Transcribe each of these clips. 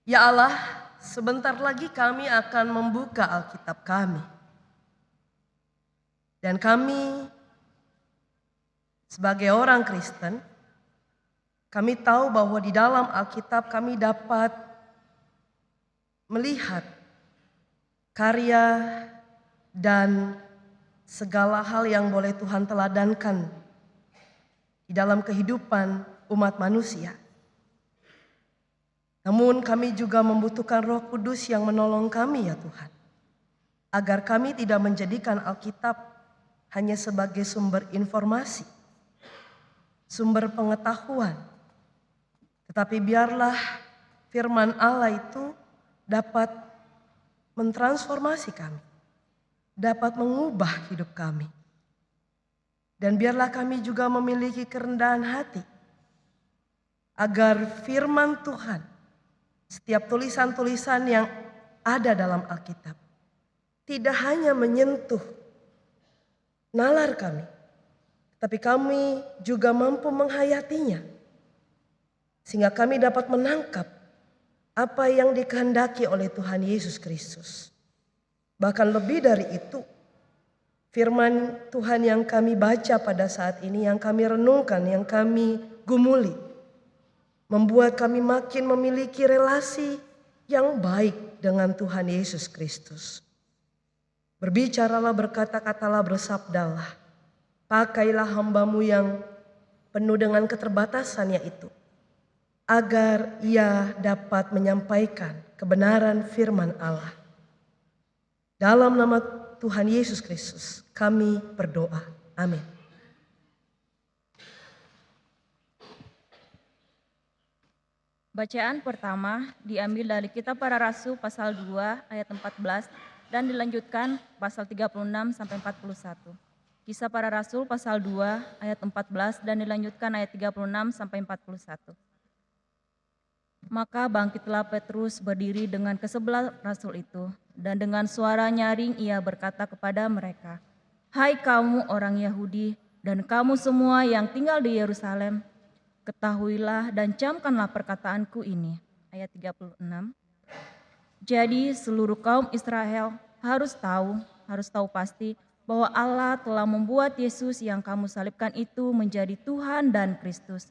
Ya Allah, sebentar lagi kami akan membuka Alkitab kami. Dan kami sebagai orang Kristen, kami tahu bahwa di dalam Alkitab kami dapat melihat karya dan segala hal yang boleh Tuhan teladankan di dalam kehidupan umat manusia. Namun kami juga membutuhkan Roh Kudus yang menolong kami ya Tuhan. Agar kami tidak menjadikan Alkitab hanya sebagai sumber informasi, sumber pengetahuan. Tetapi biarlah firman Allah itu dapat mentransformasi kami, dapat mengubah hidup kami. Dan biarlah kami juga memiliki kerendahan hati, agar firman Tuhan, setiap tulisan-tulisan yang ada dalam Alkitab tidak hanya menyentuh nalar kami, tapi kami juga mampu menghayatinya. Sehingga kami dapat menangkap apa yang dikehendaki oleh Tuhan Yesus Kristus. Bahkan lebih dari itu, firman Tuhan yang kami baca pada saat ini, yang kami renungkan, yang kami gumuli, membuat kami makin memiliki relasi yang baik dengan Tuhan Yesus Kristus. Berbicaralah, berkata-katalah, bersabdalah. Pakailah hamba-Mu yang penuh dengan keterbatasannya itu, agar ia dapat menyampaikan kebenaran firman Allah. Dalam nama Tuhan Yesus Kristus kami berdoa. Amin. Bacaan pertama diambil dari Kitab Para Rasul pasal 2 ayat 14 dan dilanjutkan pasal 36 sampai 41. Kisah Para Rasul pasal 2 ayat 14 dan dilanjutkan ayat 36 sampai 41. Maka bangkitlah Petrus berdiri dengan kesebelah rasul itu, dan dengan suara nyaring ia berkata kepada mereka, "Hai kamu orang Yahudi dan kamu semua yang tinggal di Yerusalem, ketahuilah dan camkanlah perkataanku ini." Ayat 36. Jadi seluruh kaum Israel harus tahu pasti bahwa Allah telah membuat Yesus yang kamu salibkan itu menjadi Tuhan dan Kristus.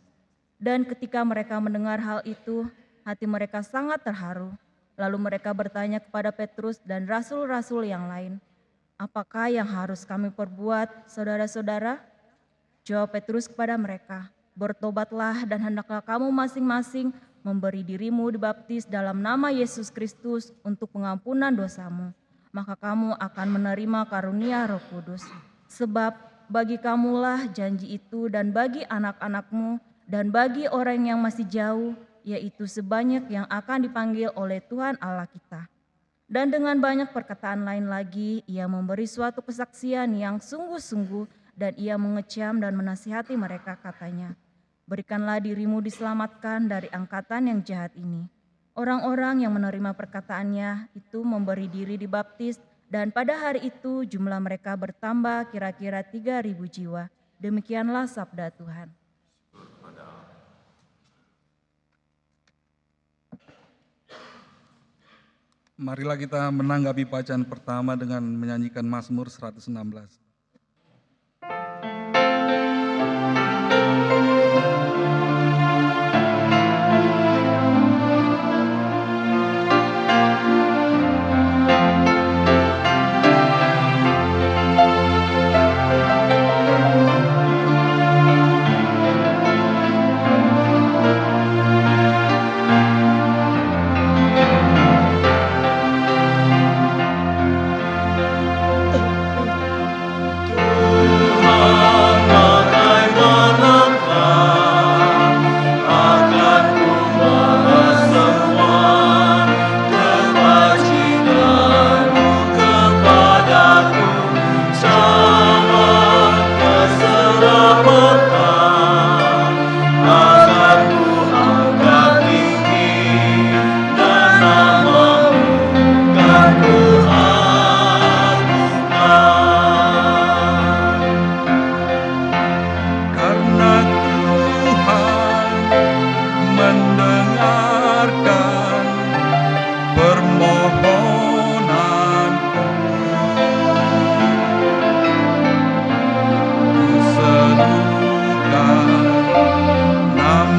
Dan ketika mereka mendengar hal itu, hati mereka sangat terharu. Lalu mereka bertanya kepada Petrus dan rasul-rasul yang lain, "Apakah yang harus kami perbuat, saudara-saudara?" Jawab Petrus kepada mereka, "Bertobatlah dan hendaklah kamu masing-masing memberi dirimu dibaptis dalam nama Yesus Kristus untuk pengampunan dosamu. Maka kamu akan menerima karunia Roh Kudus. Sebab bagi kamulah janji itu dan bagi anak-anakmu dan bagi orang yang masih jauh, yaitu sebanyak yang akan dipanggil oleh Tuhan Allah kita." Dan dengan banyak perkataan lain lagi, ia memberi suatu kesaksian yang sungguh-sungguh dan ia mengecam dan menasihati mereka, katanya, "Berikanlah dirimu diselamatkan dari angkatan yang jahat ini." Orang-orang yang menerima perkataannya itu memberi diri dibaptis, dan pada hari itu jumlah mereka bertambah kira-kira 3.000 jiwa. Demikianlah sabda Tuhan. Marilah kita menanggapi bacaan pertama dengan menyanyikan Mazmur 116.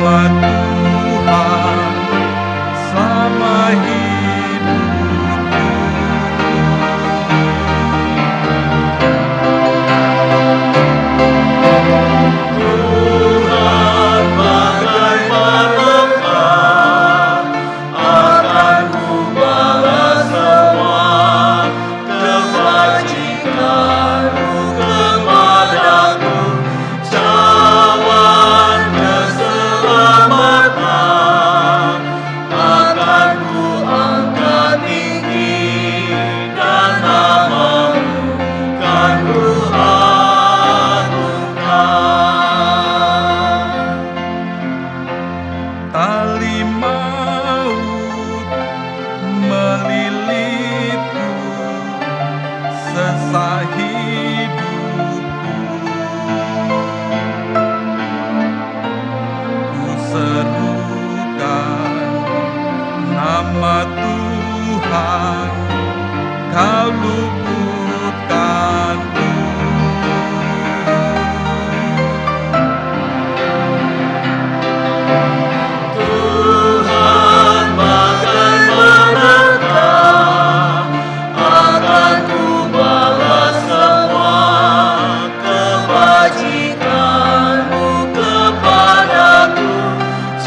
nama Tuhan selama hidupku. Tuhan bagaimanakah akan kubalas semua kebajikan-Mu kepadaku, cawan keselamatan akan ku angkat tinggi, dan nama-Mu kan ku agungkan. Tali maut melilitku, sesak hidupku. Ku serukan nama Tuhan, Kau luputkanku. Tuhan bagaimanakah akan kubalas semua kebajikan-Mu kepadaku,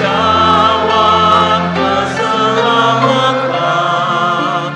cawan keselamatan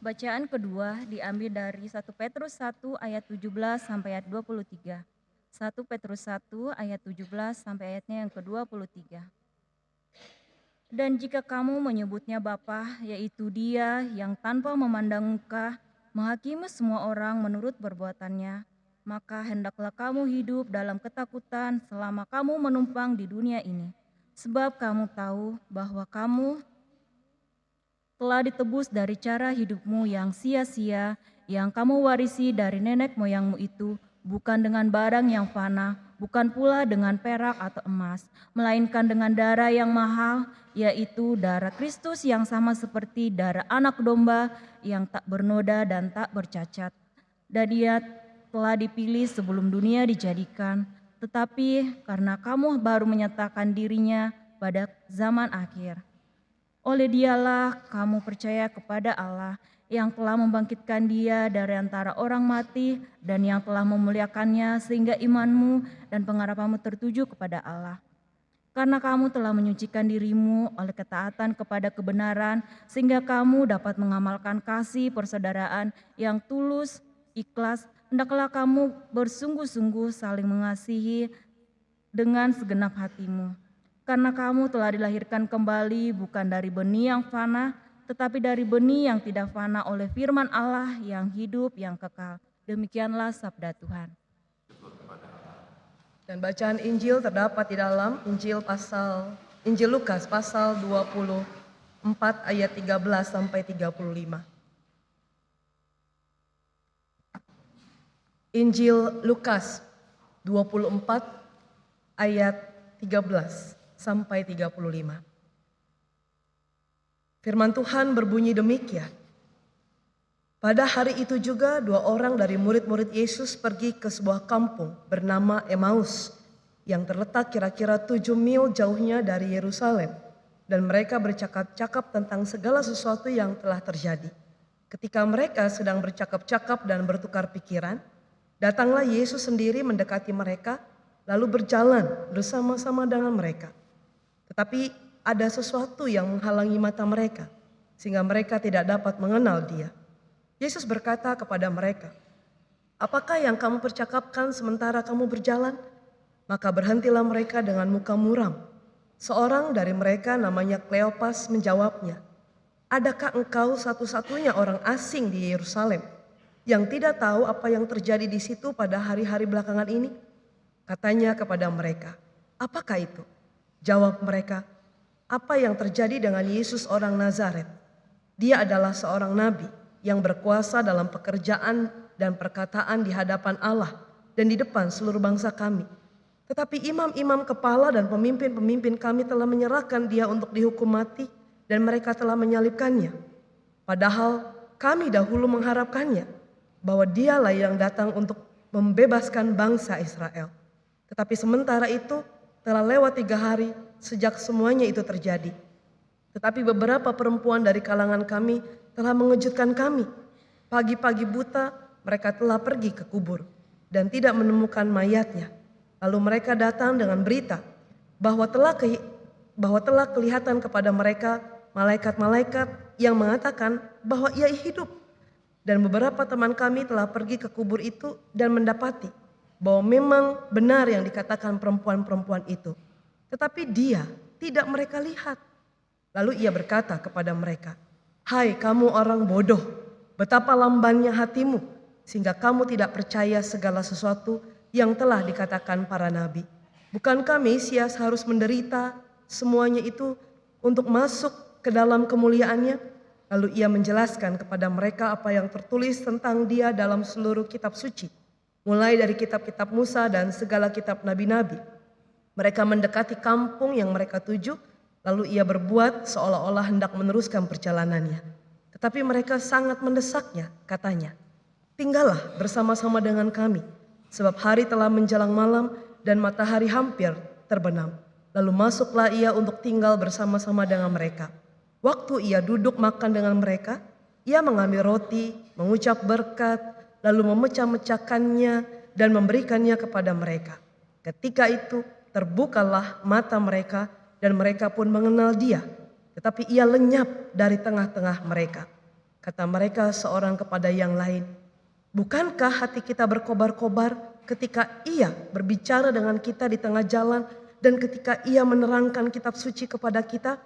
Bacaan kedua diambil dari 1 Petrus 1 ayat 17 sampai ayat 23. 1 Petrus 1 ayat 17 sampai ayatnya yang ke-23. Dan jika kamu menyebutnya Bapa, yaitu Dia yang tanpa memandang muka menghakimi semua orang menurut perbuatannya, maka hendaklah kamu hidup dalam ketakutan selama kamu menumpang di dunia ini. Sebab kamu tahu bahwa kamu telah ditebus dari cara hidupmu yang sia-sia, yang kamu warisi dari nenek moyangmu itu, bukan dengan barang yang fana, bukan pula dengan perak atau emas, melainkan dengan darah yang mahal, yaitu darah Kristus yang sama seperti darah anak domba yang tak bernoda dan tak bercacat. Dan Dia telah dipilih sebelum dunia dijadikan, tetapi karena kamu baru menyatakan dirinya pada zaman akhir. Oleh Dialah kamu percaya kepada Allah yang telah membangkitkan Dia dari antara orang mati dan yang telah memuliakannya sehingga imanmu dan pengharapanmu tertuju kepada Allah. Karena kamu telah menyucikan dirimu oleh ketaatan kepada kebenaran sehingga kamu dapat mengamalkan kasih persaudaraan yang tulus, ikhlas, hendaklah kamu bersungguh-sungguh saling mengasihi dengan segenap hatimu. Karena kamu telah dilahirkan kembali bukan dari benih yang fana, tetapi dari benih yang tidak fana oleh firman Allah yang hidup, yang kekal. Demikianlah sabda Tuhan. Dan bacaan Injil terdapat di dalam Injil Lukas pasal 24 ayat 13 sampai 35. Injil Lukas 24 ayat 13 sampai 35. Firman Tuhan berbunyi demikian. Pada hari itu juga 2 orang dari murid-murid Yesus pergi ke sebuah kampung bernama Emmaus yang terletak kira-kira 7 mil jauhnya dari Yerusalem, dan mereka bercakap-cakap tentang segala sesuatu yang telah terjadi. Ketika mereka sedang bercakap-cakap dan bertukar pikiran, datanglah Yesus sendiri mendekati mereka lalu berjalan bersama-sama dengan mereka. Tetapi ada sesuatu yang menghalangi mata mereka sehingga mereka tidak dapat mengenal Dia. Yesus berkata kepada mereka, "Apakah yang kamu percakapkan sementara kamu berjalan?" Maka berhentilah mereka dengan muka muram. Seorang dari mereka namanya Kleopas menjawabnya, "Adakah engkau satu-satunya orang asing di Yerusalem yang tidak tahu apa yang terjadi di situ pada hari-hari belakangan ini?" Katanya kepada mereka, "Apakah itu?" Jawab mereka, "Apa yang terjadi dengan Yesus orang Nazaret? Dia adalah seorang nabi yang berkuasa dalam pekerjaan dan perkataan di hadapan Allah dan di depan seluruh bangsa kami. Tetapi imam-imam kepala dan pemimpin-pemimpin kami telah menyerahkan Dia untuk dihukum mati dan mereka telah menyalibkannya. Padahal kami dahulu mengharapkannya bahwa Dialah yang datang untuk membebaskan bangsa Israel. Tetapi sementara itu telah lewat 3 hari sejak semuanya itu terjadi. Tetapi beberapa perempuan dari kalangan kami telah mengejutkan kami. Pagi-pagi buta mereka telah pergi ke kubur dan tidak menemukan mayatnya. Lalu mereka datang dengan berita bahwa telah kelihatan kepada mereka malaikat-malaikat yang mengatakan bahwa Ia hidup. Dan beberapa teman kami telah pergi ke kubur itu dan mendapati bahwa memang benar yang dikatakan perempuan-perempuan itu. Tetapi Dia tidak mereka lihat. Lalu Ia berkata kepada mereka, "Hai kamu orang bodoh, betapa lambannya hatimu, sehingga kamu tidak percaya segala sesuatu yang telah dikatakan para nabi. Bukankah Mesias harus menderita semuanya itu untuk masuk ke dalam kemuliaannya?" Lalu Ia menjelaskan kepada mereka apa yang tertulis tentang Dia dalam seluruh kitab suci, mulai dari kitab-kitab Musa dan segala kitab nabi-nabi. Mereka mendekati kampung yang mereka tuju, lalu Ia berbuat seolah-olah hendak meneruskan perjalanannya. Tetapi mereka sangat mendesaknya, katanya, "Tinggallah bersama-sama dengan kami, sebab hari telah menjelang malam dan matahari hampir terbenam." Lalu masuklah Ia untuk tinggal bersama-sama dengan mereka. Waktu Ia duduk makan dengan mereka, Ia mengambil roti, mengucap berkat, lalu memecah-mecahkannya dan memberikannya kepada mereka. Ketika itu terbukalah mata mereka dan mereka pun mengenal Dia. Tetapi Ia lenyap dari tengah-tengah mereka. Kata mereka seorang kepada yang lain, bukankah hati kita berkobar-kobar ketika Ia berbicara dengan kita di tengah jalan dan ketika Ia menerangkan kitab suci kepada kita?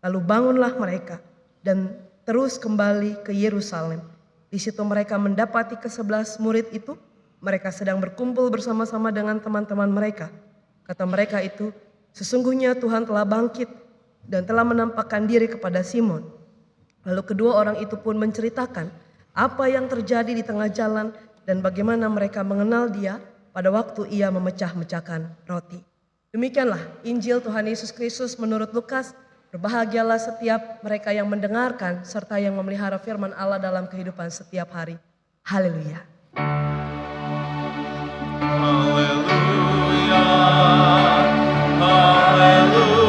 Lalu bangunlah mereka dan terus kembali ke Yerusalem. Di situ mereka mendapati ke-11 murid itu. Mereka sedang berkumpul bersama-sama dengan teman-teman mereka. Kata mereka itu, sesungguhnya Tuhan telah bangkit dan telah menampakkan diri kepada Simon. Lalu kedua orang itu pun menceritakan apa yang terjadi di tengah jalan dan bagaimana mereka mengenal Dia pada waktu Ia memecah-mecahkan roti. Demikianlah Injil Tuhan Yesus Kristus menurut Lukas. Berbahagialah setiap mereka yang mendengarkan serta yang memelihara firman Allah dalam kehidupan setiap hari. Haleluya. Haleluya, haleluya, haleluya.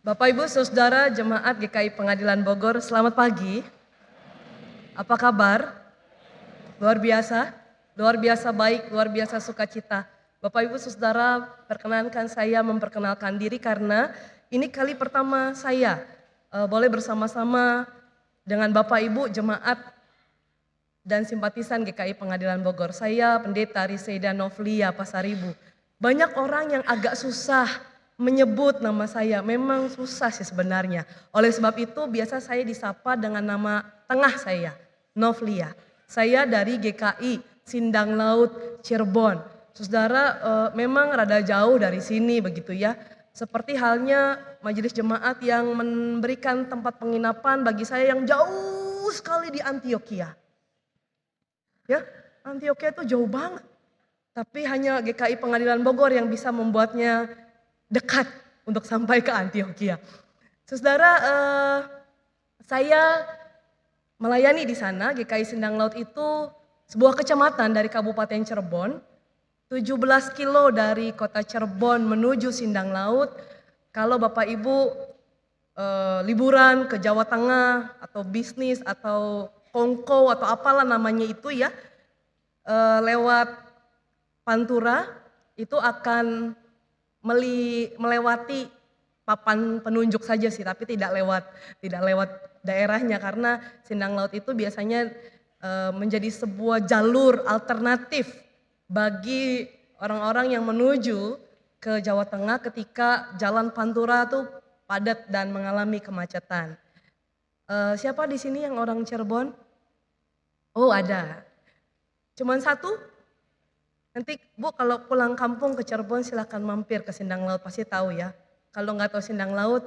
Bapak Ibu Saudara Jemaat GKI Pengadilan Bogor, selamat pagi. Apa kabar? Luar biasa baik, luar biasa sukacita. Bapak Ibu Saudara, perkenankan saya memperkenalkan diri karena ini kali pertama saya boleh bersama-sama dengan Bapak Ibu Jemaat dan simpatisan GKI Pengadilan Bogor. Saya Pendeta Riseida Novlia Pasaribu. Banyak orang yang agak susah menyebut nama saya, memang susah sih sebenarnya. Oleh sebab itu biasa saya disapa dengan nama tengah saya, Novlia. Saya dari GKI Sindang Laut Cirebon. Saudara, memang rada jauh dari sini begitu ya. Seperti halnya majelis jemaat yang memberikan tempat penginapan bagi saya yang jauh sekali di Antioquia. Ya, Antioquia itu jauh banget. Tapi hanya GKI Pengadilan Bogor yang bisa membuatnya dekat untuk sampai ke Antioquia. Saudara, saya melayani di sana. GKI Sindang Laut itu sebuah kecamatan dari Kabupaten Cirebon. 17 kilo dari kota Cirebon menuju Sindang Laut. Kalau Bapak Ibu liburan ke Jawa Tengah atau bisnis atau kongko atau apalah namanya itu ya, lewat Pantura itu akan melewati papan penunjuk saja sih, tapi tidak lewat daerahnya karena Sindang Laut itu biasanya menjadi sebuah jalur alternatif bagi orang-orang yang menuju ke Jawa Tengah ketika jalan Pantura tuh padat dan mengalami kemacetan. Siapa di sini yang orang Cirebon? Oh ada. Cuman satu? Nanti Bu kalau pulang kampung ke Cirebon silahkan mampir ke Sindang Laut, pasti tahu ya. Kalau nggak tahu Sindang Laut,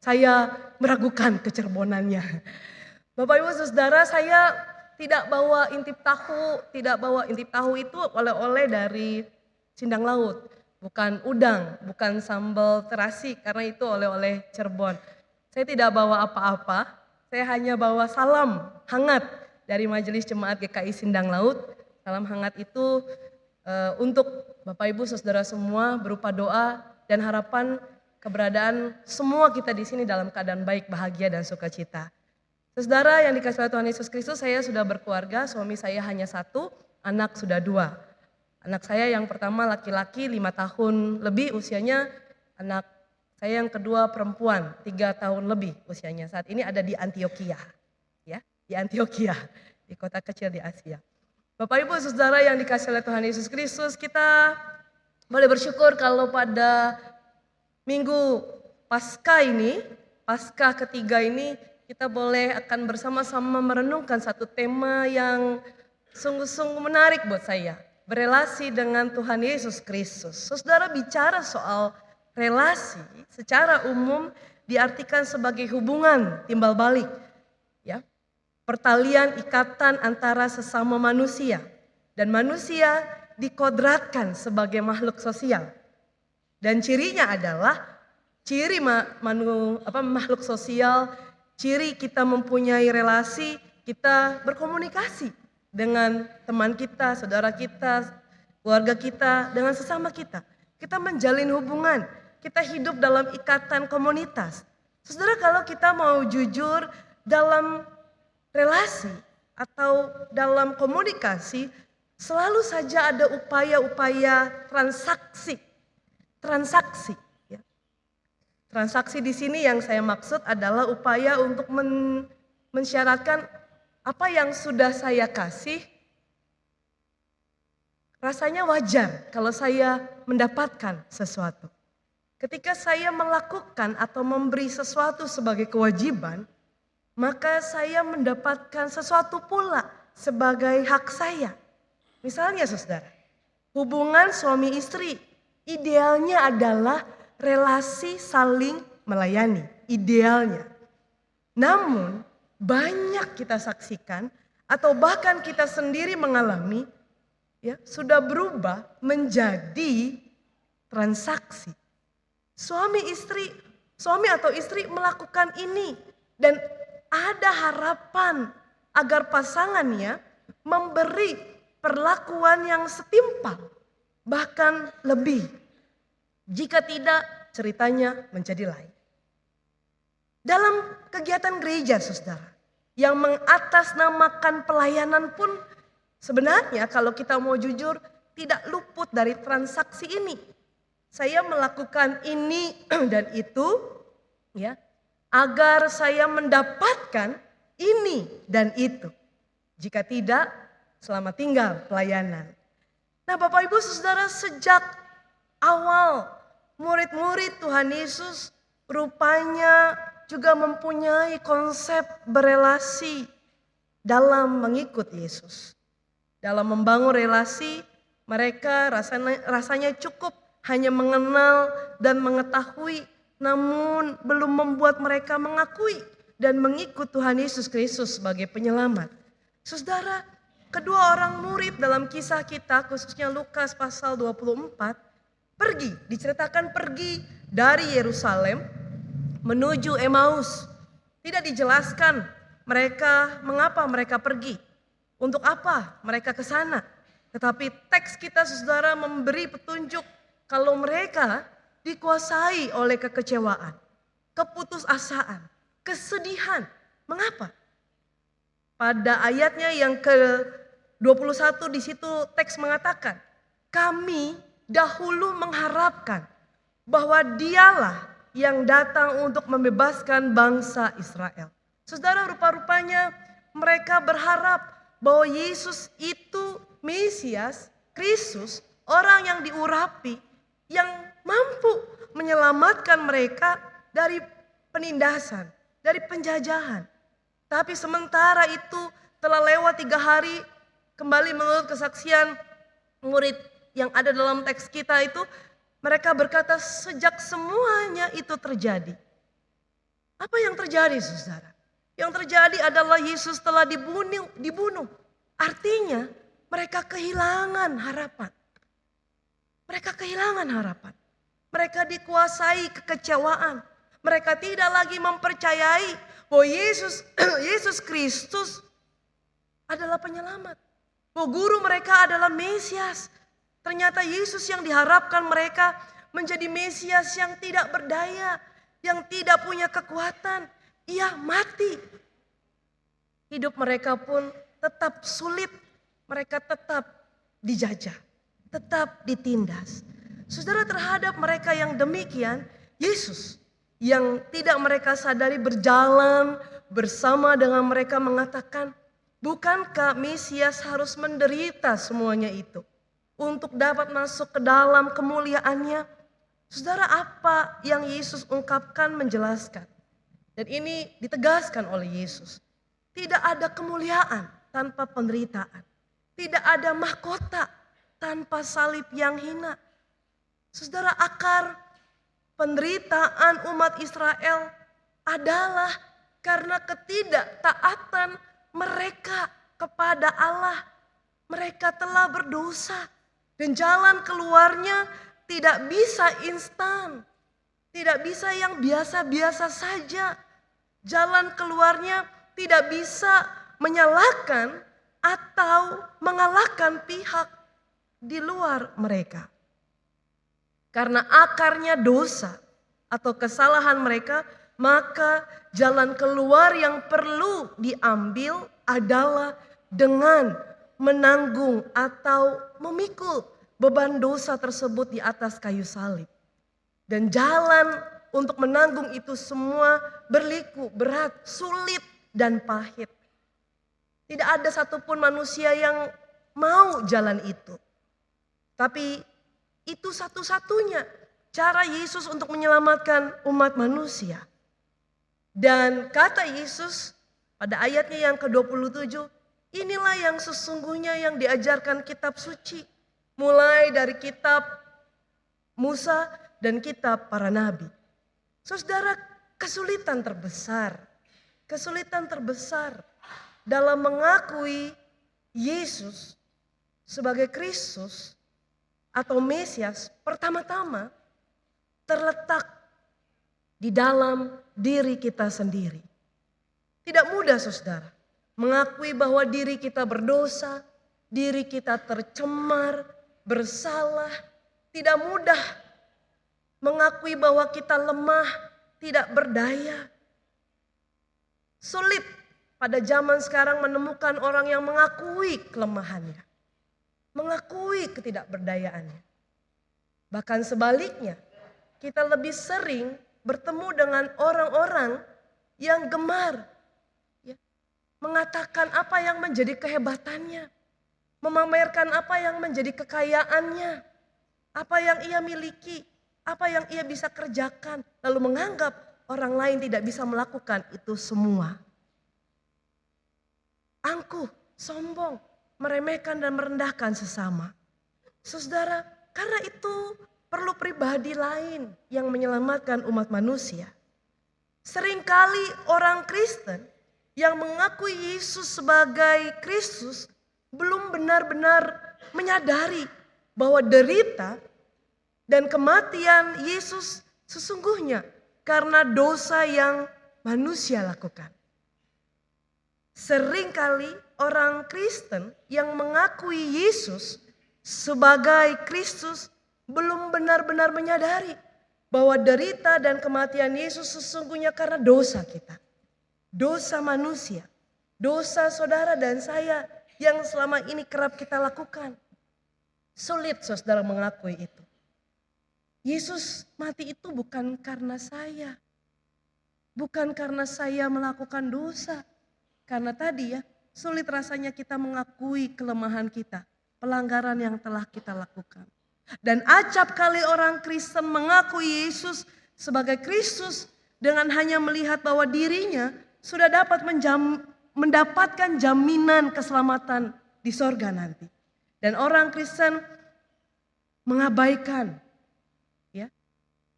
saya meragukan kecerbonannya. Bapak Ibu Saudara, saya tidak bawa intip tahu itu oleh-oleh dari Sindang Laut. Bukan udang, bukan sambal terasi karena itu oleh-oleh Cirebon. Saya tidak bawa apa-apa, saya hanya bawa salam hangat dari Majelis Jemaat GKI Sindang Laut. Salam hangat itu untuk Bapak Ibu Saudara semua berupa doa dan harapan keberadaan semua kita di sini dalam keadaan baik, bahagia dan sukacita. Saudara yang dikasihi oleh Tuhan Yesus Kristus, saya sudah berkeluarga, suami saya hanya satu, anak sudah dua. Anak saya yang pertama laki-laki 5 tahun lebih usianya, anak saya yang kedua perempuan 3 tahun lebih usianya. Saat ini ada di Antioquia, ya, di Antioquia, di kota kecil di Asia. Bapak Ibu Saudara yang dikasihi oleh Tuhan Yesus Kristus, kita boleh bersyukur kalau pada minggu Paskah ini, Paskah ketiga ini, kita boleh akan bersama-sama merenungkan satu tema yang sungguh-sungguh menarik buat saya. Berelasi dengan Tuhan Yesus Kristus. Saudara, bicara soal relasi secara umum diartikan sebagai hubungan timbal balik. Ya, pertalian ikatan antara sesama manusia. Dan manusia dikodratkan sebagai makhluk sosial. Dan cirinya adalah ciri makhluk sosial. Ciri kita mempunyai relasi, kita berkomunikasi dengan teman kita, saudara kita, keluarga kita, dengan sesama kita. Kita menjalin hubungan, kita hidup dalam ikatan komunitas. Saudara, kalau kita mau jujur dalam relasi atau dalam komunikasi, Selalu saja ada upaya-upaya transaksi. Ya. Transaksi di sini yang saya maksud adalah upaya untuk mensyaratkan apa yang sudah saya kasih, rasanya wajar kalau saya mendapatkan sesuatu. Ketika saya melakukan atau memberi sesuatu sebagai kewajiban, maka saya mendapatkan sesuatu pula sebagai hak saya. Misalnya saudara, hubungan suami istri idealnya adalah relasi saling melayani, idealnya. Namun banyak kita saksikan atau bahkan kita sendiri mengalami, ya, sudah berubah menjadi transaksi. Suami atau istri melakukan ini dan ada harapan agar pasangannya memberi perlakuan yang setimpal, bahkan lebih. Jika tidak, ceritanya menjadi lain. Dalam kegiatan gereja, saudara, yang mengatasnamakan pelayanan pun sebenarnya kalau kita mau jujur tidak luput dari transaksi ini. Saya melakukan ini dan itu, ya, agar saya mendapatkan ini dan itu. Jika tidak, selamat tinggal pelayanan. Nah, Bapak Ibu Saudara, sejak awal murid-murid Tuhan Yesus rupanya juga mempunyai konsep berelasi dalam mengikut Yesus. Dalam membangun relasi, mereka rasanya cukup hanya mengenal dan mengetahui, namun belum membuat mereka mengakui dan mengikut Tuhan Yesus Kristus sebagai penyelamat. Saudara, kedua orang murid dalam kisah kita, khususnya Lukas pasal 24, diceritakan pergi dari Yerusalem menuju Emmaus. Tidak dijelaskan mengapa mereka pergi, untuk apa mereka ke sana. Tetapi teks kita saudara memberi petunjuk kalau mereka dikuasai oleh kekecewaan, keputusasaan, kesedihan. Mengapa? Pada ayatnya yang ke-21 di situ teks mengatakan, kami dahulu mengharapkan bahwa dialah yang datang untuk membebaskan bangsa Israel. Saudara, rupa-rupanya mereka berharap bahwa Yesus itu Mesias, Kristus, orang yang diurapi, yang mampu menyelamatkan mereka dari penindasan, dari penjajahan. Tapi sementara itu telah lewat 3 hari, kembali menurut kesaksian murid yang ada dalam teks kita itu, mereka berkata sejak semuanya itu terjadi. Apa yang terjadi, saudara? Yang terjadi adalah Yesus telah dibunuh. Artinya mereka kehilangan harapan. Mereka dikuasai kekecewaan. Mereka tidak lagi mempercayai bahwa Yesus Kristus adalah penyelamat. Bahwa guru mereka adalah Mesias. Ternyata Yesus yang diharapkan mereka menjadi Mesias yang tidak berdaya, yang tidak punya kekuatan. Ia mati. Hidup mereka pun tetap sulit. Mereka tetap dijajah, tetap ditindas. Saudara, terhadap mereka yang demikian, Yesus yang tidak mereka sadari berjalan bersama dengan mereka mengatakan, bukankah Mesias harus menderita semuanya itu untuk dapat masuk ke dalam kemuliaannya? Saudara, apa yang Yesus ungkapkan menjelaskan. Dan ini ditegaskan oleh Yesus. Tidak ada kemuliaan tanpa penderitaan. Tidak ada mahkota tanpa salib yang hina. Saudara, akar penderitaan umat Israel adalah karena ketidaktaatan mereka kepada Allah. Mereka telah berdosa dan jalan keluarnya tidak bisa instan. Tidak bisa yang biasa-biasa saja. Jalan keluarnya tidak bisa menyalahkan atau mengalahkan pihak di luar mereka. Karena akarnya dosa atau kesalahan mereka, maka jalan keluar yang perlu diambil adalah dengan menanggung atau memikul beban dosa tersebut di atas kayu salib. Dan jalan untuk menanggung itu semua berliku, berat, sulit, dan pahit. Tidak ada satupun manusia yang mau jalan itu. Tapi itu satu-satunya cara Yesus untuk menyelamatkan umat manusia. Dan kata Yesus pada ayatnya yang ke-27, inilah yang sesungguhnya yang diajarkan kitab suci. Mulai dari kitab Musa dan kitab para nabi. Saudara, kesulitan terbesar dalam mengakui Yesus sebagai Kristus atau Mesias pertama-tama terletak di dalam diri kita sendiri. Tidak mudah saudara mengakui bahwa diri kita berdosa, diri kita tercemar, bersalah. Tidak mudah mengakui bahwa kita lemah, tidak berdaya. Sulit pada zaman sekarang menemukan orang yang mengakui kelemahannya, mengakui ketidakberdayaannya. Bahkan sebaliknya, kita lebih sering bertemu dengan orang-orang yang gemar mengatakan apa yang menjadi kehebatannya, memamerkan apa yang menjadi kekayaannya, apa yang ia miliki, apa yang ia bisa kerjakan, lalu menganggap orang lain tidak bisa melakukan itu semua. Angkuh, sombong, meremehkan dan merendahkan sesama. Saudara, karena itu perlu pribadi lain yang menyelamatkan umat manusia. Seringkali orang Kristen yang mengakui Yesus sebagai Kristus belum benar-benar menyadari bahwa derita dan kematian Yesus sesungguhnya karena dosa yang manusia lakukan. Seringkali orang Kristen yang mengakui Yesus sebagai Kristus belum benar-benar menyadari bahwa derita dan kematian Yesus sesungguhnya karena dosa kita. Dosa manusia, dosa saudara dan saya yang selama ini kerap kita lakukan. Sulit saudara mengakui itu. Yesus mati itu bukan karena saya. Bukan karena saya melakukan dosa. Karena tadi sulit rasanya kita mengakui kelemahan kita, pelanggaran yang telah kita lakukan. Dan acap kali orang Kristen mengakui Yesus sebagai Kristus dengan hanya melihat bahwa dirinya sudah dapat mendapatkan jaminan keselamatan di sorga nanti. Dan orang Kristen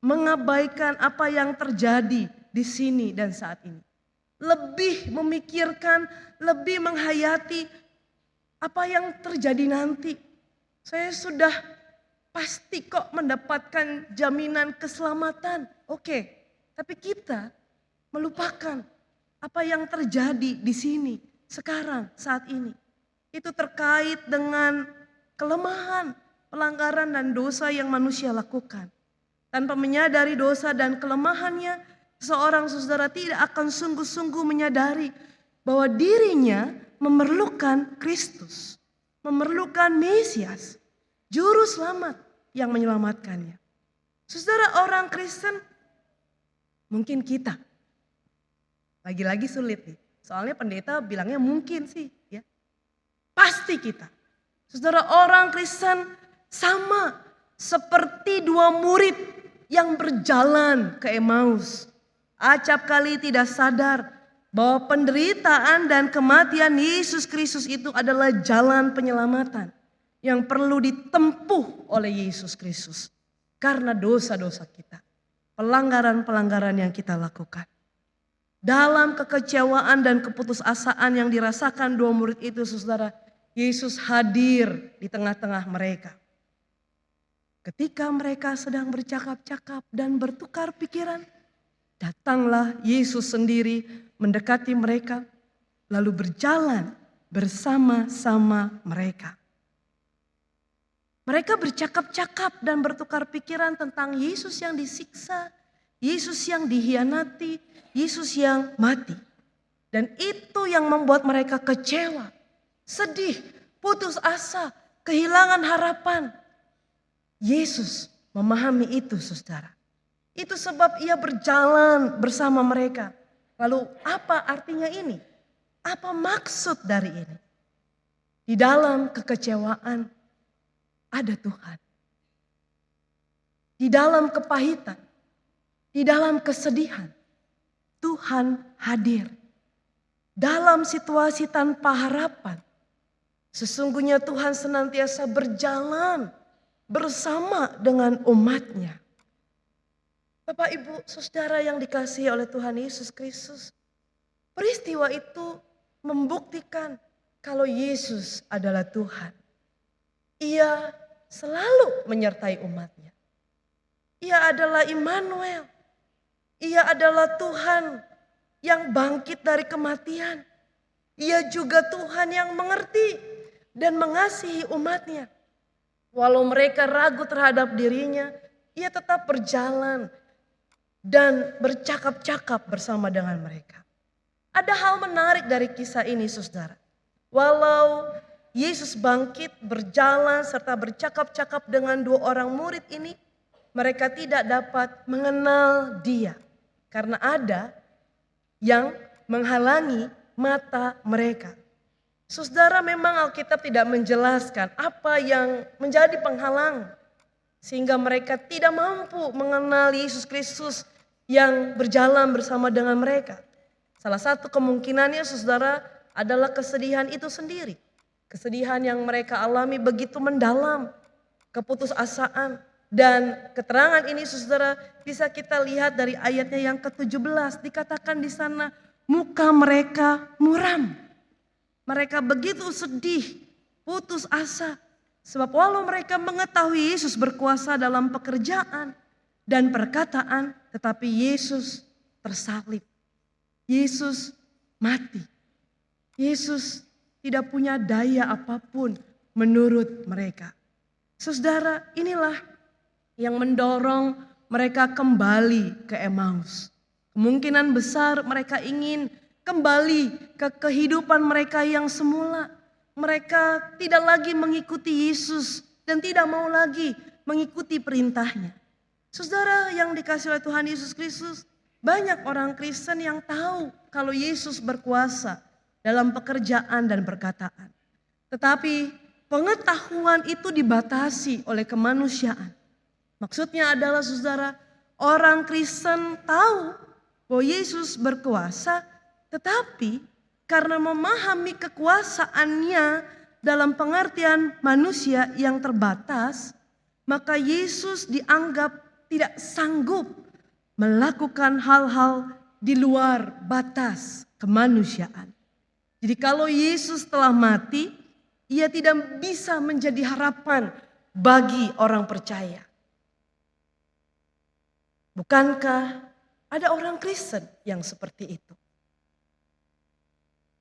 mengabaikan apa yang terjadi di sini dan saat ini. Lebih memikirkan, lebih menghayati apa yang terjadi nanti. Saya sudah pasti kok mendapatkan jaminan keselamatan. Oke, tapi kita melupakan apa yang terjadi di sini sekarang saat ini. Itu terkait dengan kelemahan, pelanggaran dan dosa yang manusia lakukan. Tanpa menyadari dosa dan kelemahannya, seorang saudara tidak akan sungguh-sungguh menyadari bahwa dirinya memerlukan Kristus, memerlukan Mesias, juru selamat yang menyelamatkannya. Saudara, orang Kristen, mungkin kita, lagi-lagi sulit nih. Soalnya pendeta bilangnya mungkin sih, ya. Pasti kita. Saudara, orang Kristen sama seperti dua murid yang berjalan ke Emmaus. Acap kali tidak sadar bahwa penderitaan dan kematian Yesus Kristus itu adalah jalan penyelamatan yang perlu ditempuh oleh Yesus Kristus karena dosa-dosa kita, pelanggaran-pelanggaran yang kita lakukan. Dalam kekecewaan dan keputusasaan yang dirasakan dua murid itu, saudara, Yesus hadir di tengah-tengah mereka. Ketika mereka sedang bercakap-cakap dan bertukar pikiran, datanglah Yesus sendiri mendekati mereka, lalu berjalan bersama-sama mereka. Mereka bercakap-cakap dan bertukar pikiran tentang Yesus yang disiksa, Yesus yang dihianati, Yesus yang mati. Dan itu yang membuat mereka kecewa, sedih, putus asa, kehilangan harapan. Yesus memahami itu, saudara. Itu sebab ia berjalan bersama mereka. Lalu apa artinya ini? Apa maksud dari ini? Di dalam kekecewaan ada Tuhan. Di dalam kepahitan, di dalam kesedihan, Tuhan hadir. Dalam situasi tanpa harapan, sesungguhnya Tuhan senantiasa berjalan bersama dengan umatnya. Bapak, Ibu, Saudara yang dikasihi oleh Tuhan Yesus Kristus, peristiwa itu membuktikan kalau Yesus adalah Tuhan. Ia selalu menyertai umatnya. Ia adalah Immanuel. Ia adalah Tuhan yang bangkit dari kematian. Ia juga Tuhan yang mengerti dan mengasihi umatnya. Walau mereka ragu terhadap dirinya, ia tetap berjalan dan bercakap-cakap bersama dengan mereka. Ada hal menarik dari kisah ini, saudara. Walau Yesus bangkit, berjalan serta bercakap-cakap dengan dua orang murid ini, mereka tidak dapat mengenal dia. Karena ada yang menghalangi mata mereka. Saudara, memang Alkitab tidak menjelaskan apa yang menjadi penghalang. Sehingga mereka tidak mampu mengenal Yesus Kristus yang berjalan bersama dengan mereka. Salah satu kemungkinannya, saudara, adalah kesedihan itu sendiri. Kesedihan yang mereka alami begitu mendalam, keputusasaan. Dan keterangan ini, saudara, bisa kita lihat dari ayatnya yang ke-17. Dikatakan di sana, muka mereka muram. Mereka begitu sedih, putus asa. Sebab walau mereka mengetahui Yesus berkuasa dalam pekerjaan dan perkataan, tetapi Yesus tersalib. Yesus mati. Yesus tidak punya daya apapun menurut mereka. Saudara, inilah yang mendorong mereka kembali ke Emmaus. Kemungkinan besar mereka ingin kembali ke kehidupan mereka yang semula. Mereka tidak lagi mengikuti Yesus dan tidak mau lagi mengikuti perintahnya. Saudara yang dikasihi oleh Tuhan Yesus Kristus, banyak orang Kristen yang tahu kalau Yesus berkuasa dalam pekerjaan dan perkataan. Tetapi pengetahuan itu dibatasi oleh kemanusiaan. Maksudnya adalah, saudara, orang Kristen tahu bahwa Yesus berkuasa, tetapi karena memahami kekuasaannya dalam pengertian manusia yang terbatas, maka Yesus dianggap tidak sanggup melakukan hal-hal di luar batas kemanusiaan. Jadi kalau Yesus telah mati, ia tidak bisa menjadi harapan bagi orang percaya. Bukankah ada orang Kristen yang seperti itu?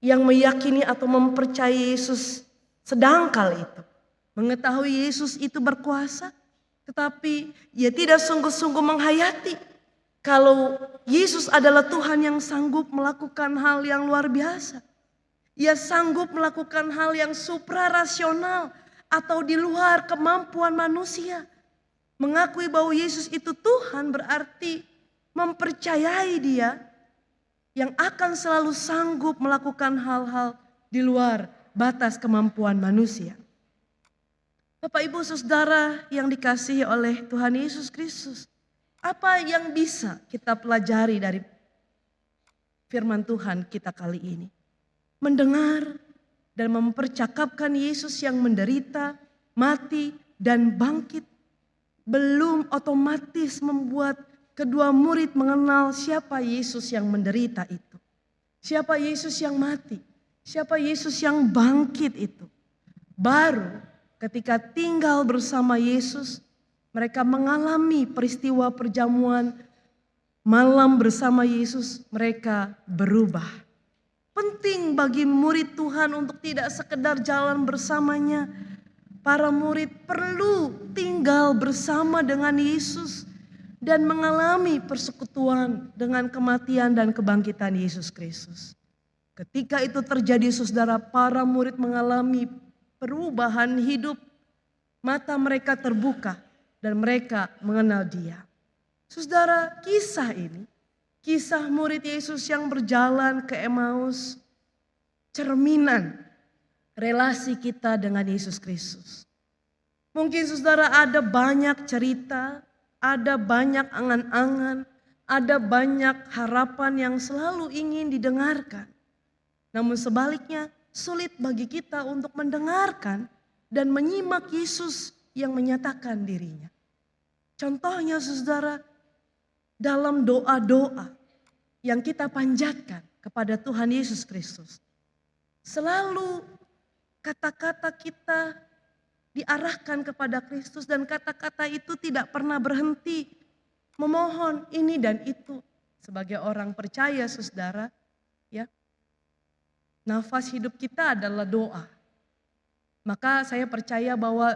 Yang meyakini atau mempercayai Yesus sedangkal itu. Mengetahui Yesus itu berkuasa, tetapi ia tidak sungguh-sungguh menghayati kalau Yesus adalah Tuhan yang sanggup melakukan hal yang luar biasa. Ia sanggup melakukan hal yang suprarasional atau di luar kemampuan manusia. Mengakui bahwa Yesus itu Tuhan berarti mempercayai Dia yang akan selalu sanggup melakukan hal-hal di luar batas kemampuan manusia. Bapak, Ibu, Saudara yang dikasihi oleh Tuhan Yesus Kristus, apa yang bisa kita pelajari dari firman Tuhan kita kali ini? Mendengar dan mempercakapkan Yesus yang menderita, mati, dan bangkit belum otomatis membuat kedua murid mengenal siapa Yesus yang menderita itu. Siapa Yesus yang mati. Siapa Yesus yang bangkit itu. Baru ketika tinggal bersama Yesus, mereka mengalami peristiwa perjamuan malam bersama Yesus, mereka berubah. Penting bagi murid Tuhan untuk tidak sekedar jalan bersamanya. Para murid perlu tinggal bersama dengan Yesus dan mengalami persekutuan dengan kematian dan kebangkitan Yesus Kristus. Ketika itu terjadi, saudara, para murid mengalami perubahan hidup, mata mereka terbuka dan mereka mengenal Dia. Saudara, kisah ini, kisah murid Yesus yang berjalan ke Emmaus, cerminan relasi kita dengan Yesus Kristus. Mungkin saudara ada banyak cerita, ada banyak angan-angan, ada banyak harapan yang selalu ingin didengarkan. Namun sebaliknya sulit bagi kita untuk mendengarkan dan menyimak Yesus yang menyatakan dirinya. Contohnya saudara, dalam doa-doa yang kita panjatkan kepada Tuhan Yesus Kristus. Selalu kata-kata kita diarahkan kepada Kristus dan kata-kata itu tidak pernah berhenti memohon ini dan itu. Sebagai orang percaya saudara, ya, nafas hidup kita adalah doa. Maka saya percaya bahwa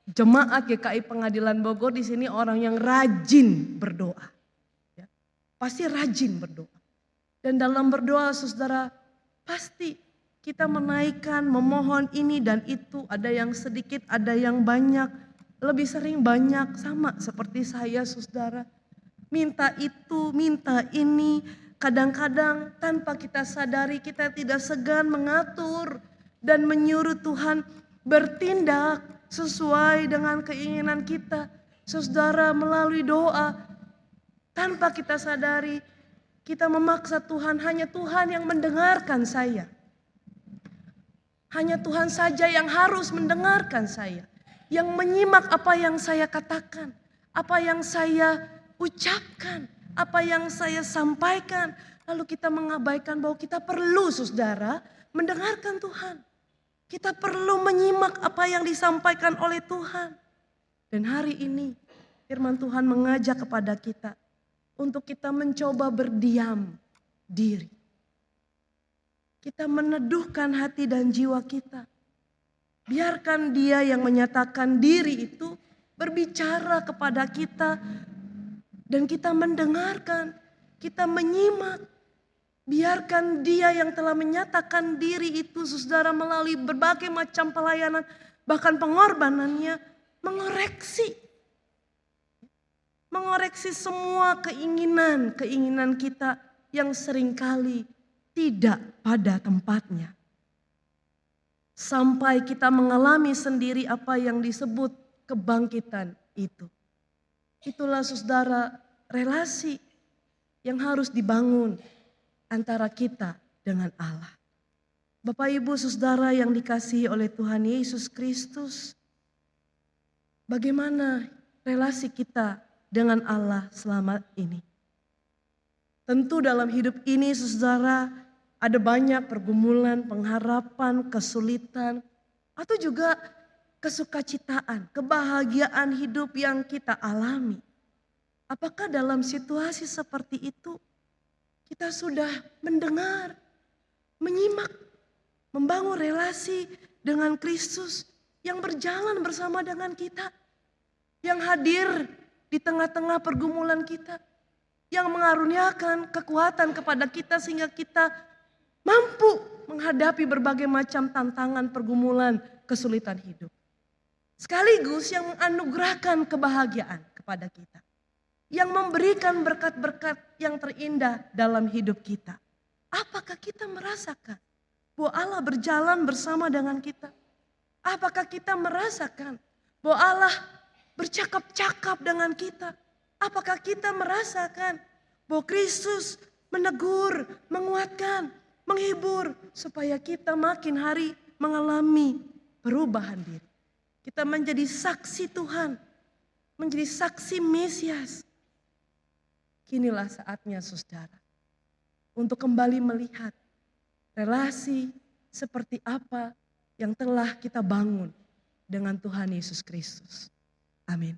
jemaat GKI Pengadilan Bogor di sini orang yang rajin berdoa. Ya, pasti rajin berdoa. Dan dalam berdoa saudara, pasti kita menaikkan, memohon ini dan itu. Ada yang sedikit, ada yang banyak. Lebih sering banyak, sama seperti saya saudara. Minta itu, minta ini. Kadang-kadang tanpa kita sadari kita tidak segan mengatur dan menyuruh Tuhan bertindak sesuai dengan keinginan kita. Saudara, melalui doa, tanpa kita sadari kita memaksa Tuhan, hanya Tuhan yang mendengarkan saya. Hanya Tuhan saja yang harus mendengarkan saya. Yang menyimak apa yang saya katakan. Apa yang saya ucapkan. Apa yang saya sampaikan. Lalu kita mengabaikan bahwa kita perlu saudara mendengarkan Tuhan. Kita perlu menyimak apa yang disampaikan oleh Tuhan. Dan hari ini firman Tuhan mengajak kepada kita. Untuk kita mencoba berdiam diri. Kita meneduhkan hati dan jiwa kita. Biarkan Dia yang menyatakan diri itu berbicara kepada kita. Dan kita mendengarkan, kita menyimak. Biarkan Dia yang telah menyatakan diri itu saudara melalui berbagai macam pelayanan. Bahkan pengorbanannya mengoreksi. Mengoreksi semua keinginan kita yang seringkali tidak pada tempatnya. Sampai kita mengalami sendiri apa yang disebut kebangkitan itu. Itulah saudara relasi yang harus dibangun antara kita dengan Allah. Bapak Ibu saudara yang dikasihi oleh Tuhan Yesus Kristus. Bagaimana relasi kita dengan Allah selama ini? Tentu dalam hidup ini saudara ada banyak pergumulan, pengharapan, kesulitan, atau juga kesukacitaan, kebahagiaan hidup yang kita alami. Apakah dalam situasi seperti itu kita sudah mendengar, menyimak, membangun relasi dengan Kristus yang berjalan bersama dengan kita, yang hadir di tengah-tengah pergumulan kita, yang mengaruniakan kekuatan kepada kita sehingga kita mampu menghadapi berbagai macam tantangan, pergumulan, kesulitan hidup. Sekaligus yang menganugerahkan kebahagiaan kepada kita. Yang memberikan berkat-berkat yang terindah dalam hidup kita. Apakah kita merasakan bahwa Allah berjalan bersama dengan kita? Apakah kita merasakan bahwa Allah bercakap-cakap dengan kita? Apakah kita merasakan bahwa Kristus menegur, menguatkan, menghibur supaya kita makin hari mengalami perubahan diri. Kita menjadi saksi Tuhan, menjadi saksi Mesias. Kinilah saatnya saudara untuk kembali melihat relasi seperti apa yang telah kita bangun dengan Tuhan Yesus Kristus. Amin.